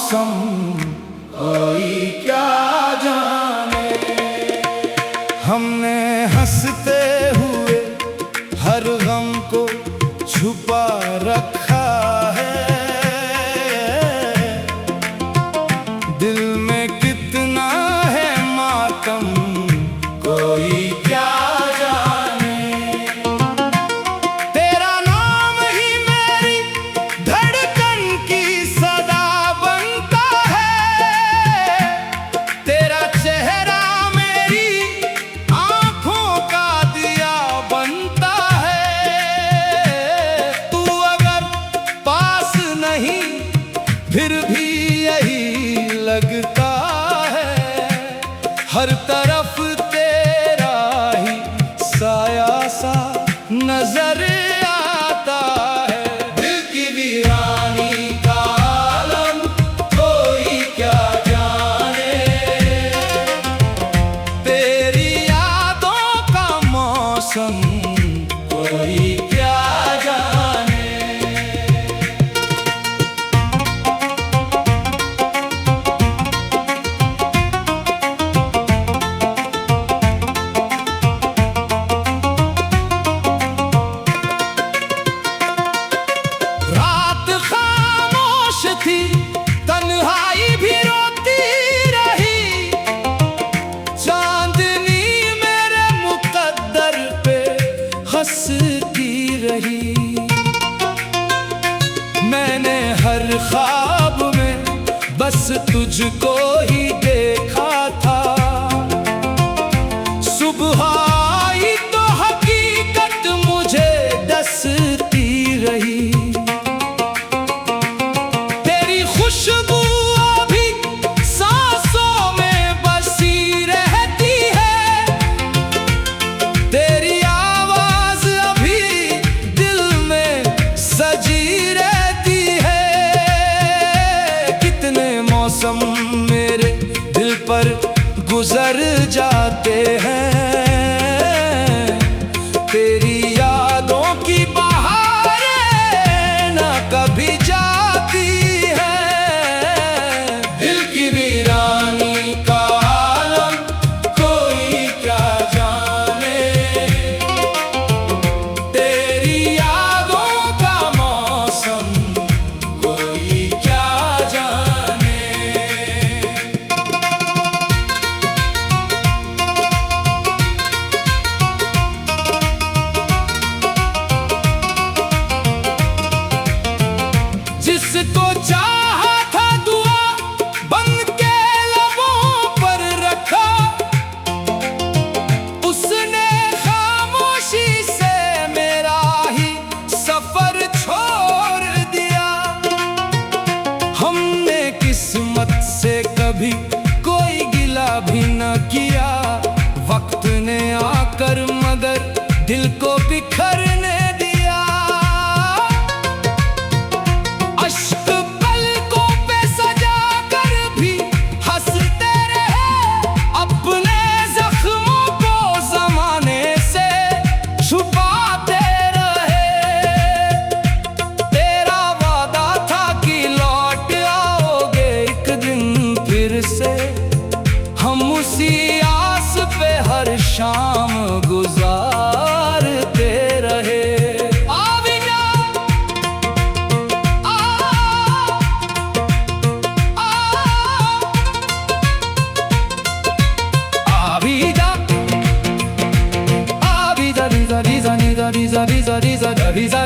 मौसम कोई क्या जाने। हमने हंसते हुए हर गम को छुपा रखा है, दिल में कितना है मातम कोई क्या जाने। तेरा नाम ही मेरी धड़कन की सदा बनता है, तेरा चेहरा मेरी आंखों का दिया बनता है। तू अगर पास नहीं फिर भी यही लगता है, हर तरफ तेरा ही साया सा नजर आता है। दिल की वीरानी का आलम कोई क्या जाने, तेरी यादों का मौसम कोई क्या जाने। रात खामोश थी, तन्हाई भी रोती रही, चांदनी मेरे मुकद्दर पे हंसती रही। मैंने हर ख्वाब में बस तुझको ही देखा था, सुबह आई तो हकीकत मुझे डसती रही। तेरी खुशबू अभी सांसों में बसी रहती है, तेरी आवाज अभी दिल में सजी रहती है। कितने मौसम मेरे दिल पर गुजर जाते हैं, तेरी यादों की बहारें ना कभी जाती है। दिल की वीरानी का आलम कोई क्या जाने, तेरी यादों का मौसम कोई क्या जाने। जिसको चाहा था दुआ बन के लबों पर रखा, उसने खामोशी से मेरा ही सफर छोड़ दिया। हमने किस्मत से कभी कोई गिला भी न किया, वक्त ने आकर मगर दिल को बिखरने दिया। अश्क पलकों पे सजा कर भी हंसते रहे, अपने जख्मों को जमाने से छुपाते रहे। तेरा वादा था कि लौट आओगे एक दिन फिर से, हम उसी आस पे हर शाम गुजारते रहे। Rizza, rizza, rizza, rizza, rizza, rizza, rizza, rizza,